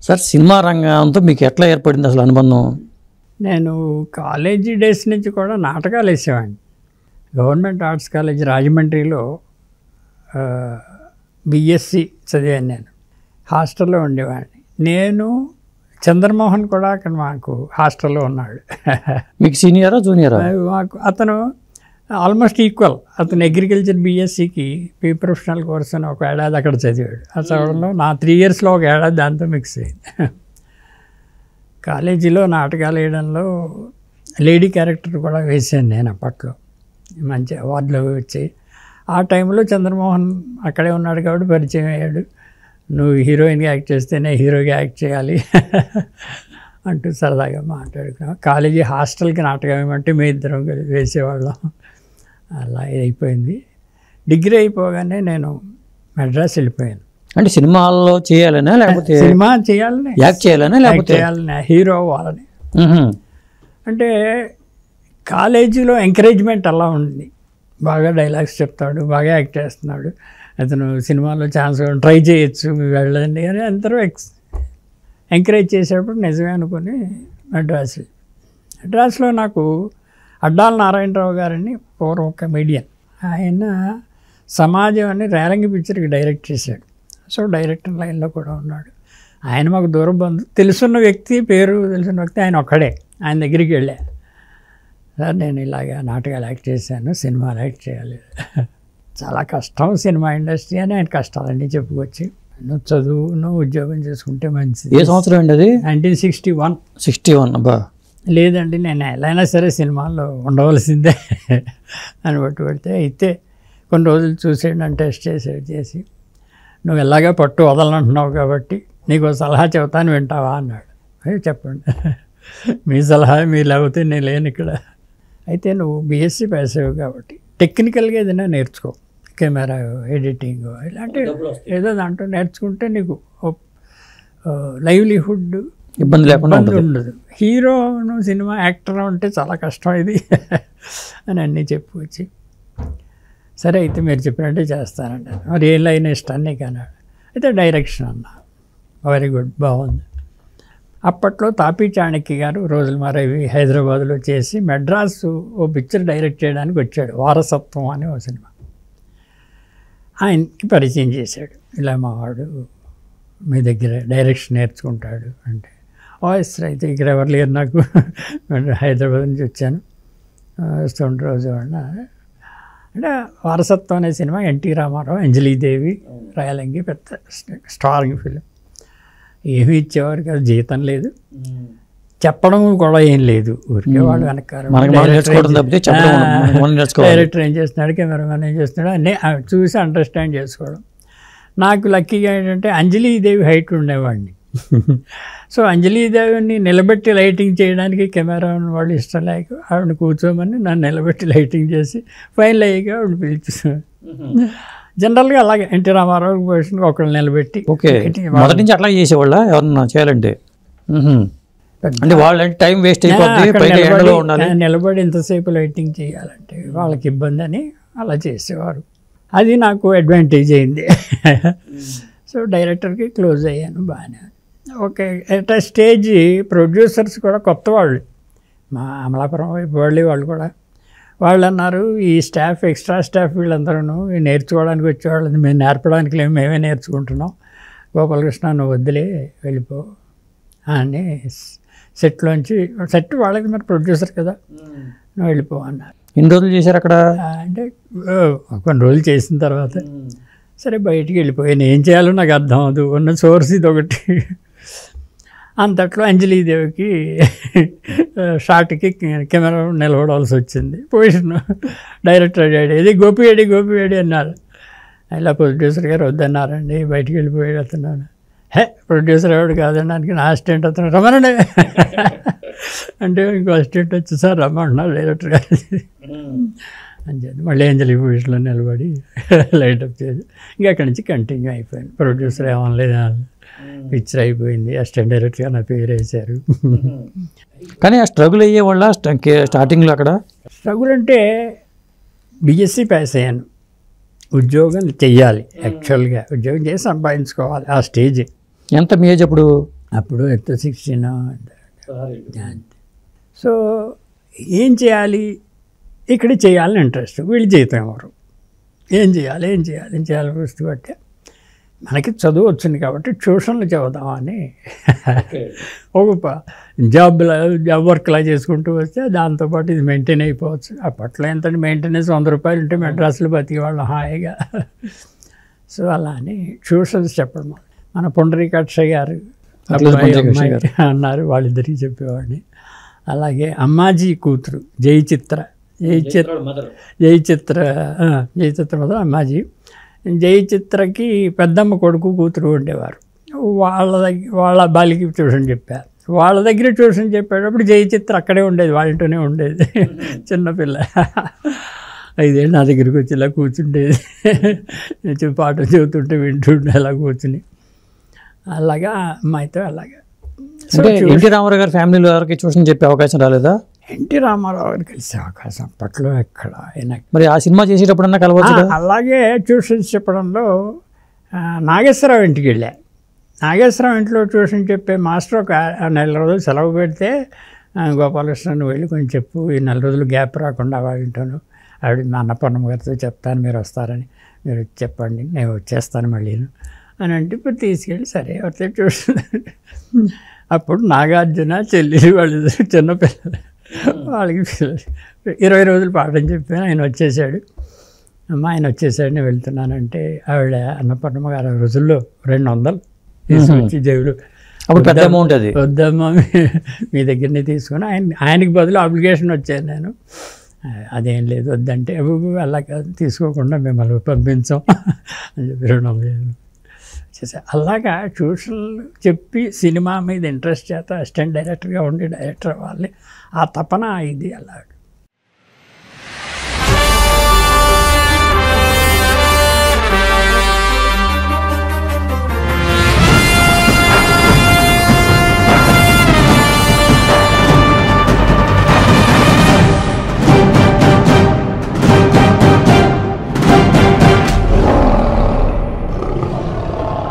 Sir cinema రంగంతో మీకు ఎట్లా ఏర్పడింది అసలు అనుబంధం? నేను కాలేజీ డేస్ నుంచి కూడా నాటకాలు వేసేవాడిని. గవర్నమెంట్ ఆర్ట్స్ కాలేజ్ రాజమండ్రిలో బిఎస్సి చదివాను. నేను హాస్టల్లో ఉండేవాడిని. నేను చంద్రమోహన్ కూడా అక్కడ మాకు హాస్టల్లో ఉన్నాడు. మీకు సీనియరా జూనియరా? మాకు అతను ఆల్మోస్ట్ ఈక్వల్. అతను అగ్రికల్చర్ బిఎస్సికి ప్రీ ప్రొఫెషనల్ కోర్స్ అని ఒక ఏడాది అక్కడ చదివాడు. ఆ చదవడంలో నా 3 ఇయర్స్లో ఒక ఏడాది దాంతో మిక్స్ అయింది. కాలేజీలో నాటకాలు వేయడంలో లేడీ క్యారెక్టర్ కూడా వేసాను నేను. అప్పట్లో మంచి అవార్డులు వచ్చాయి. ఆ టైంలో చంద్రమోహన్ అక్కడే ఉన్నాడు కాబట్టి పరిచయం అయ్యాడు. నువ్వు హీరోయిన్గా యాక్ట్ చేస్తేనే హీరోగా యాక్ట్ చేయాలి అంటూ సరదాగా మాట్లాడుకున్నాం. కాలేజీ హాస్టల్కి నాటకం ఏమంటే మేము ఇద్దరం వేసేవాళ్ళం. అలా అయిపోయింది. డిగ్రీ అయిపోగానే నేను మద్రాస్ వెళ్ళిపోయాను. అంటే సినిమాల్లో చేయాలనే లేకపోతే సినిమా చేయాలని, యాక్ట్ చేయాలనే లేకపోతే చేయాలని, హీరో అవ్వాలని. అంటే కాలేజీలో ఎంకరేజ్మెంట్ అలా ఉంది. బాగా డైలాగ్స్ చెప్తాడు, బాగా యాక్ట్ చేస్తున్నాడు, అతను సినిమాలో ఛాన్స్ ట్రై చేయొచ్చు, వెళ్ళండి అని అందరూ ఎంకరేజ్ చేసేటప్పుడు నిజమే అనుకుని మద్రాసులో నాకు అడ్డాల నారాయణరావు గారని పూర్వం కమెడియన్, ఆయన సమాజం అని రేలంగి పిక్చర్కి డైరెక్ట్ చేశాడు. సో డైరెక్టర్ లైన్లో కూడా ఉన్నాడు. ఆయన మాకు దూర బంధువు, తెలుసున్న వ్యక్తి, పేరు తెలుసున్న వ్యక్తి ఆయన ఒక్కడే. ఆయన దగ్గరికి వెళ్ళా, సార్ నేను ఇలాగా నాటకాలు యాక్ట్ చేశాను, సినిమాలు యాక్ట్ చేయాలి, చాలా కష్టం సినిమా ఇండస్ట్రీ అని ఆయన కష్టాలన్నీ చెప్పుకొచ్చి, నువ్వు చదువు, నువ్వు ఉద్యోగం చేసుకుంటే మంచిది. ఏ సంవత్సరం అండి అది? 1961. 61. అబ్బా. లేదండి, నేను ఎలా అయినా సరే సినిమాల్లో ఉండవలసిందే అని పెడితే, అయితే కొన్ని రోజులు చూసేయండి అని టెస్ట్ చేసి, నువ్వు ఎలాగా పట్టు వదలంటున్నావు కాబట్టి నీకు సలహా చెబుతాను, వింటావా అన్నాడు. చెప్పండి, మీ సలహా మీరు లేకపోతే నేను లేను ఇక్కడ. అయితే నువ్వు బిఎస్సి పాస్ అయ్యావు కాబట్టి టెక్నికల్గా ఏదైనా నేర్చుకో, కెమెరా ఎడిటింగ్ ఇలాంటి ఏదో దాంట్లో నేర్చుకుంటే నీకు లైవ్లీహుడ్ ఇబ్బంది లేకుండా ఉండదు. హీరోను సినిమా యాక్టర్ అంటే చాలా కష్టం ఇది అని అన్నీ చెప్పుకొచ్చి, సరే అయితే మీరు చెప్పినట్టే చేస్తానండి. మరి ఏ లైన్ ఇష్టాన్ని నీకు అన్నాడు. అయితే డైరెక్షన్ అన్నా. వెరీ గుడ్, బాగుంది. అప్పట్లో తాపీ చాణక్య గారు రోజులు మరవి హైదరాబాద్లో చేసి మెడ్రాసు ఓ పిక్చర్ డైరెక్ట్ చేయడానికి వచ్చాడు, వారసత్వం అని ఓ సినిమా. ఆయనకి పరిచయం చేశాడు, ఇలా మావాడు మీ దగ్గర డైరెక్షన్ నేర్చుకుంటాడు అంటే, సార్ అయితే ఇక్కడ ఎవరు లేరు, నాకు హైదరాబాద్ నుంచి వచ్చాను, వస్తుంటే రోజు అంటే వారసత్వం అనే సినిమా ఎన్టీ రామారావు, అంజలీదేవి, రాయలంగి, పెద్ద స్టారింగ్ ఫిలిం. ఏమి ఇచ్చేవారు కదా, జీతం లేదు, చెప్పడం కూడా ఏం లేదు, ఊరికే వాడు వెనకాల. డైరెక్టర్ ఏం చేస్తున్నాడు, కెమెరామెన్ ఏం చేస్తున్నాడు అన్నీ చూసి అండర్స్టాండ్ చేసుకోవడం. నాకు లక్కీగా ఏంటంటే అంజలీదేవి హైట్ ఉండేవాడిని. సో అంజలీదేవిని నిలబెట్టి లైటింగ్ చేయడానికి కెమెరామెన్ వాళ్ళు ఇష్టం లేక ఆవిడని కూర్చోమని నన్ను నిలబెట్టి లైటింగ్ చేసి ఫైనల్ అయ్యాక ఆవిడ పిలిచి, జనరల్గా అలాగే ఎన్టీ రామారావు పొజిషన్ ఒకళ్ళు నిలబెట్టి. ఓకే, మొదటి నుంచి అట్లా చేసేవాళ్ళ ఎవరన్నా చేయాలంటే? అంటే వాళ్ళంటే టైం వేస్ట్ అయిపోతుంది, నిలబడి ఇంతసేపు లైటింగ్ చేయాలంటే వాళ్ళకి ఇబ్బంది అని అలా చేసేవారు. అది నాకు అడ్వాంటేజ్ అయింది. సో డైరెక్టర్కి క్లోజ్ అయ్యాను బాగానే. ఓకే, అట్ ఆ స్టేజ్ ప్రొడ్యూసర్స్ కూడా కొత్త వాళ్ళు, మా అమలాపురం వైపు వాళ్ళు కూడా వాళ్ళు అన్నారు, ఈ స్టాఫ్ ఎక్స్ట్రా స్టాఫ్ వీళ్ళందరూ నేర్చుకోవడానికి వచ్చేవాళ్ళని మేము నేర్పడానికి లేము, మేమే నేర్చుకుంటున్నాం, గోపాలకృష్ణ నువ్వు వద్దులే వెళ్ళిపో అని సెట్లోంచి, సెట్ వాళ్ళకి మరి ప్రొడ్యూసర్ కదా, నువ్వు వెళ్ళిపో అన్నారు. ఎన్ని రోజులు చేశారు అక్కడ? అంటే కొన్ని రోజులు చేసిన తర్వాత సరే బయటికి వెళ్ళిపోయాను. ఏం చేయాలో నాకు అర్థం అవ్వదు, ఉన్న సోర్స్ ఇది ఒకటి. అంతట్లో అంజలీదేవికి షార్ట్కి కెమెరా నిలబడాల్సి వచ్చింది. పొజిషన్ డైరెక్టర్ అడిగాడు, ఇది గోపివేడి అన్నారు. ఇలా ప్రొడ్యూసర్ గారు వద్దన్నారండి, బయటికి వెళ్ళిపోయాడు అతను. ప్రొడ్యూసర్ ఎవడు కాదనడానికి నా అసిస్టెంట్ అతను రమ్మనండి అంటే ఇంకో అసిస్టెంట్ వచ్చి, సార్ రమ్మంటున్నారు డైరెక్టర్ గారు అని చెప్పి మళ్ళీ అంజలి పొజిషన్లో నిలబడి లైటప్ చేసి ఇంకా అక్కడి నుంచి కంటిన్యూ అయిపోయింది. ప్రొడ్యూసర్ ఏమనలేదు, పిక్చర్ అయిపోయింది, అసిస్టెంట్ డైరెక్టర్గా నా పేరు వేశారు. కానీ ఆ స్ట్రగుల్ అయ్యేవాళ్ళ స్టార్టింగ్లో? అక్కడ స్ట్రగుల్ అంటే బిఎస్సి పాస్ అయ్యాను, ఉద్యోగం చెయ్యాలి, యాక్చువల్గా ఉద్యోగం చేసి సంపాదించుకోవాలి. ఆ స్టేజ్ ఎంత మీ ఏజ్ అప్పుడు? అప్పుడు ఎంత 16 సో ఏం చేయాలి, ఇక్కడ చేయాలని ఇంట్రెస్ట్, వీళ్ళు జీతం ఎవరు, ఏం చేయాలి వస్తే మనకి చదువు వచ్చింది కాబట్టి ట్యూషన్లు చదువుదామని ఒక జాబ్ వర్క్లా చేసుకుంటూ వస్తే దాంతోపాటు ఇది మెయింటైన్ అయిపోవచ్చు. అప్పట్లో ఎంత మెయింటెనెన్స్ 100 రూపాయలు ఉంటే మెడ్రాస్లో బతికేవాళ్ళం హాయిగా. సో అలా అని ట్యూషన్స్ చెప్పడం మన పుండరీకాక్ష గారు అన్నారు, వాళ్ళిద్దరికి చెప్పేవాడిని. అలాగే అమ్మాజీ కూతురు జయచిత్ర మొదలు అమ్మాజీ, జయచిత్రకి పెద్దమ్మ కొడుకు కూతురు ఉండేవారు. వాళ్ళ బాలికి ట్యూషన్ చెప్పారు. వాళ్ళ దగ్గర ట్యూషన్ చెప్పేటప్పుడు జయచిత్ర అక్కడే ఉండేది, వాళ్ళ ఇంట్లోనే ఉండేది. చిన్నపిల్ల 5 ఏళ్ళు నా దగ్గరికి వచ్చి ఇలా కూర్చుండేది, పాటలు చెబుతుంటే వింటుండే అలా కూర్చుని. అలాగా అమ్మాయితో అలాగా. అంటే ఎన్టీ రామారావు గారి ఫ్యామిలీలో ఎవరికి ట్యూషన్ చెప్పే అవకాశం రాలేదా? ఎన్టీ రామారావు గారు కలిసే అవకాశం అప్పట్లో ఎక్కడ ఆయన. మరి ఆ సినిమా చేసేటప్పుడన్నా కలవచ్చు కదా? అలాగే ట్యూషన్స్ చెప్పడంలో నాగేశ్వరరావు ఇంటికి వెళ్ళా. నాగేశ్వరరావు ఇంట్లో ట్యూషన్ చెప్పే మాస్టర్ ఒక 4 రోజులు సెలవు పెడితే, గోపాలకృష్ణ వెళ్ళి కొంచెం చెప్పు, ఈ 4 రోజులు గ్యాప్ రాకుండా వాళ్ళ ఇంటాను, ఆవిడ మా అన్నపూర్ణమ్మ గారితో చెప్తాను మీరు వస్తారని, మీరు చెప్పండి నేను వచ్చేస్తాను మళ్ళీ అని అంటే ఇప్పుడు తీసుకెళ్ళి సరే ఎవరితో ట్యూషన్. అప్పుడు నాగార్జున చెల్లి వాళ్ళు చిన్నపిల్లలు, వాళ్ళకి 20 రోజులు పాఠం చెప్పాను. ఆయన వచ్చేసాడు, ఆయన వచ్చేసాడు నేను వెళ్తున్నానంటే ఆవిడ అన్నపూర్ణమ్మ గారు 20 రోజుల్లో 200 తీసుకొచ్చి జేబులు, అప్పుడు పెద్ద అమౌంట్ అది, వద్దమ్మా మీ దగ్గరనే తీసుకొని ఆయనకి బదులు అప్లికేషన్ వచ్చాను నేను. అదేం లేదు వద్దంటే, అలా కాదు తీసుకోకుండా మిమ్మల్ని పంపించాం అని చెప్పి 200 చేసా. అలాగా ట్యూషన్లు చెప్పి సినిమా మీద ఇంట్రెస్ట్ చేత అసిస్టెంట్ డైరెక్టర్గా ఉండి డైరెక్టర్ అవ్వాలి ఆ తపన ఇది అలాగా.